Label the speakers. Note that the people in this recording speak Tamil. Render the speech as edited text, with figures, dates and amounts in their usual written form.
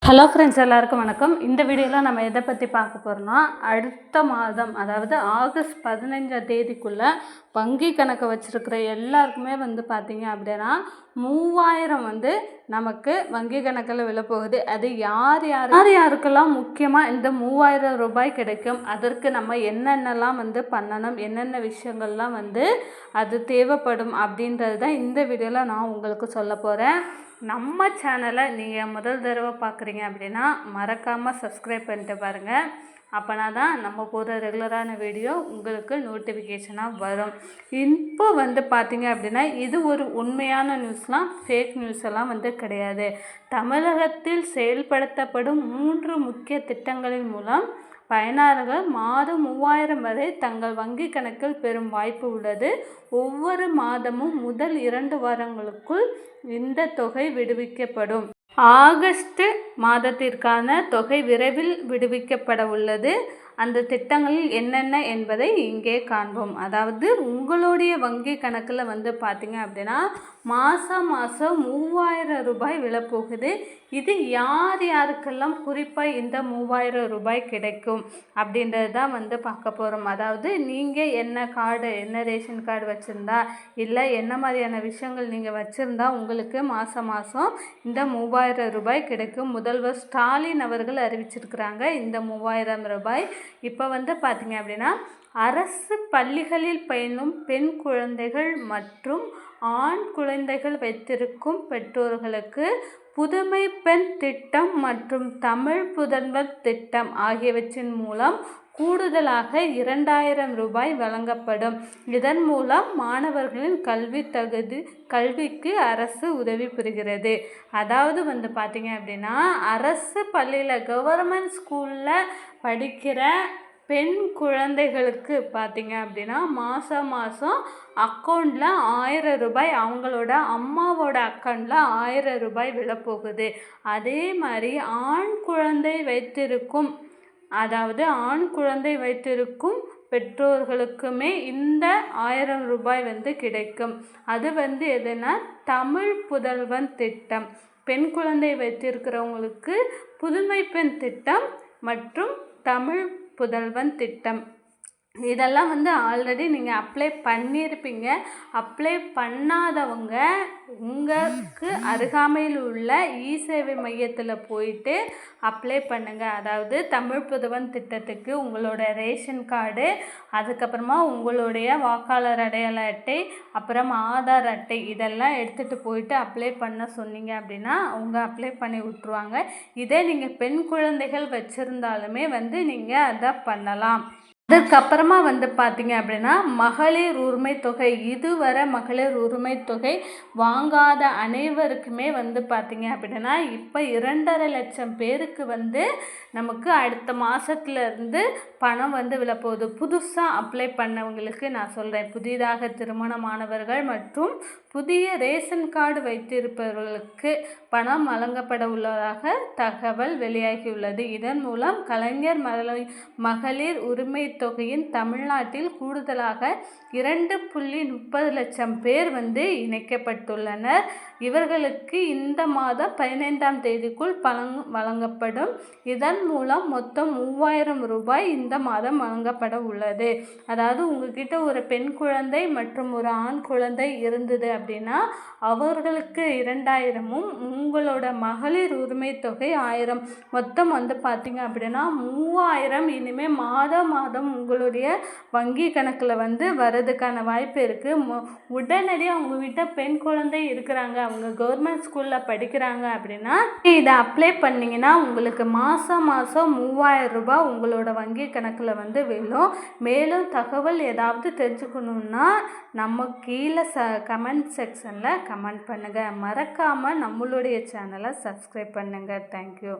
Speaker 1: ஹலோ ஃப்ரெண்ட்ஸ், எல்லாருக்கும் வணக்கம். இந்த வீடியோவில் நம்ம எதை பற்றி பார்க்க போகிறோம்னா, அடுத்த மாதம் அதாவது ஆகஸ்ட் 15ஆம் தேதிக்குள்ளே வங்கி கணக்கை வச்சுருக்கிற எல்லாருக்குமே பார்த்திங்க அப்படின்னா 3000 நமக்கு வங்கி கணக்கில் விழப்போகுது. அது யாருக்கெல்லாம் முக்கியமாக இந்த 3000 ரூபாய் கிடைக்கும், அதற்கு நம்ம என்னென்னலாம் பண்ணணும், என்னென்ன விஷயங்கள்லாம் அது தேவைப்படும் அப்படின்றது தான் இந்த வீடியோவில் நான் உங்களுக்கு சொல்ல போகிறேன். நம்ம சேனலை நீங்கள் முதல் தடவை பார்க்குறீங்க அப்படின்னா மறக்காமல் சப்ஸ்கிரைப் பண்ணிட்டு பாருங்கள். அப்போனா தான் நம்ம போகிற ரெகுலரான வீடியோ உங்களுக்கு நோட்டிஃபிகேஷனாக வரும். இப்போ பார்த்தீங்க அப்படின்னா இது ஒரு உண்மையான நியூஸ்லாம், ஃபேக் நியூஸ் எல்லாம் கிடையாது. தமிழகத்தில் செயல்படுத்தப்படும் 3 முக்கிய திட்டங்களின் மூலம் பயனாளர்கள் மாதம் 3000 வரை தங்கள் வங்கி கணக்கில் பெறும் வாய்ப்பு உள்ளது. ஒவ்வொரு மாதமும் முதல் 2 வாரங்களுக்குள் இந்த தொகை விடுவிக்கப்படும். ஆகஸ்ட் மாதத்திற்கான தொகை விரைவில் விடுவிக்கப்பட உள்ளது. அந்த திட்டங்களில் என்னென்ன என்பதை இங்கே காண்போம். அதாவது உங்களுடைய வங்கி கணக்கில் பார்த்தீங்க அப்படின்னா மாதம் 3000 ரூபாய் விழப்போகுது. இது யாருக்கெல்லாம் குறிப்பாக இந்த 3000 ரூபாய் கிடைக்கும் அப்படின்றது தான் பார்க்க போகிறோம். அதாவது நீங்கள் என்ன ரேஷன் கார்டு வச்சுருந்தா, இல்லை என்ன மாதிரியான விஷயங்கள் நீங்கள் வச்சுருந்தா உங்களுக்கு மாதம் இந்த 3000 ரூபாய் கிடைக்கும். முதல்வர் ஸ்டாலின் அவர்கள் அறிவிச்சிருக்கிறாங்க இந்த 3000 ரூபாய். இப்போ பார்த்தீங்க அப்படின்னா அரசு பள்ளிகளில் பயிலும் பெண் குழந்தைகள் மற்றும் ஆண் குழந்தைகள் வைத்திருக்கும் பெற்றோர்களுக்கு புதுமை பெண் திட்டம் மற்றும் தமிழ் புதல்வர் திட்டம் ஆகியவற்றின் மூலம் கூடுதலாக 2000 ரூபாய் வழங்கப்படும். இதன் மூலம் மாணவர்களின் கல்விக்கு அரசு உதவி புரிகிறது. அதாவது பார்த்தீங்க அப்படின்னா அரசு பள்ளியில் கவர்மெண்ட் ஸ்கூலில் படிக்கிற பெண் குழந்தைகளுக்கு பார்த்தீங்க அப்படின்னா மாதம் அக்கௌண்ட்டில் 1000 ரூபாய், அவங்களோட அம்மாவோட அக்கௌண்ட்டில் 1000 ரூபாய் விழப்போகுது. அதே மாதிரி ஆண் குழந்தை வைத்திருக்கும் பெற்றோர்களுக்குமே இந்த 1000 ரூபாய் கிடைக்கும். அது எதுனா தமிழ் புதல்வன் திட்டம். பெண் குழந்தை வைத்திருக்கிறவங்களுக்கு புதுமை பெண் திட்டம் மற்றும் தமிழ் புதல்வன் திட்டம். இதெல்லாம் ஆல்ரெடி நீங்கள் அப்ளை பண்ணியிருப்பீங்க. அப்ளை பண்ணாதவங்க உங்களுக்கு அருகாமையில் உள்ள இ-சேவை மையத்தில் போயிட்டு அப்ளை பண்ணுங்கள். அதாவது தமிழ் புதல்வன் திட்டத்துக்கு உங்களோட ரேஷன் கார்டு, அதுக்கப்புறமா உங்களுடைய வாக்காளர் அடையாள அட்டை, அப்புறம் ஆதார் அட்டை இதெல்லாம் எடுத்துகிட்டு போயிட்டு அப்ளை பண்ண சொன்னீங்க அப்படின்னா அவங்க அப்ளை பண்ணி விட்ருவாங்க. இதே நீங்கள் பெண் குழந்தைகள் வச்சுருந்தாலுமே நீங்கள் அதை பண்ணலாம். அதுக்கப்புறமா பார்த்தீங்க அப்படின்னா மகளிர் உரிமை தொகை. இதுவரை மகளிர் உரிமை தொகை வாங்காத அனைவருக்குமே பார்த்தீங்க அப்படின்னா இப்போ 2.5 லட்சம் பேருக்கு நமக்கு அடுத்த மாதத்துலேருந்து பணம் விழப்போகுது. புதுசாக அப்ளை பண்ணவங்களுக்கு நான் சொல்கிறேன். புதிதாக திருமணமானவர்கள் மற்றும் புதிய ரேஷன் கார்டு வைத்திருப்பவர்களுக்கு பணம் வழங்கப்பட உள்ளதாக தகவல் வெளியாகியுள்ளது. இதன் மூலம் கலைஞர் மகளிர் உரிமை தொகையின் தமிழ்நாட்டில் கூடுதலாக 2.30 லட்சம் பேர் இணைக்கப்பட்டுள்ளனர். இவர்களுக்கு இந்த மாதம் 15ஆம் தேதிக்குள் பணம் வழங்கப்படும். இதன் மூலம் மொத்தம் 3000 ரூபாய் இந்த மாதம் வழங்கப்பட உள்ளது. அதாவது உங்ககிட்ட ஒரு பெண் குழந்தை மற்றும் ஒரு ஆண் குழந்தை இருந்தது அப்படின்னா அவர்களுக்கு 2000ம் உங்களோட மகளிர் உரிமை தொகை 1000 மொத்தம் பார்த்தீங்க அப்படின்னா 3000 இனிமேல் மாதம் உங்களுடைய வங்கி கணக்கில் வர்றதுக்கான வாய்ப்பு இருக்குது. உடனடியாக அவங்க வீட்டில் பெண் குழந்தை இருக்கிறாங்க, அவங்க கவர்மெண்ட் ஸ்கூலில் படிக்கிறாங்க அப்படின்னா இதை அப்ளை பண்ணிங்கன்னா உங்களுக்கு மாதம் 3000 ரூபாய் உங்களோட வங்கி கணக்கில் விழும். மேலும் தகவல் ஏதாவது தெரிஞ்சுக்கணுன்னா நம்ம கீழே கமெண்ட் செக்ஷனில் கமெண்ட் பண்ணுங்கள். மறக்காமல் நம்மளுடைய சேனலை சப்ஸ்கிரைப் பண்ணுங்கள். தேங்க்யூ.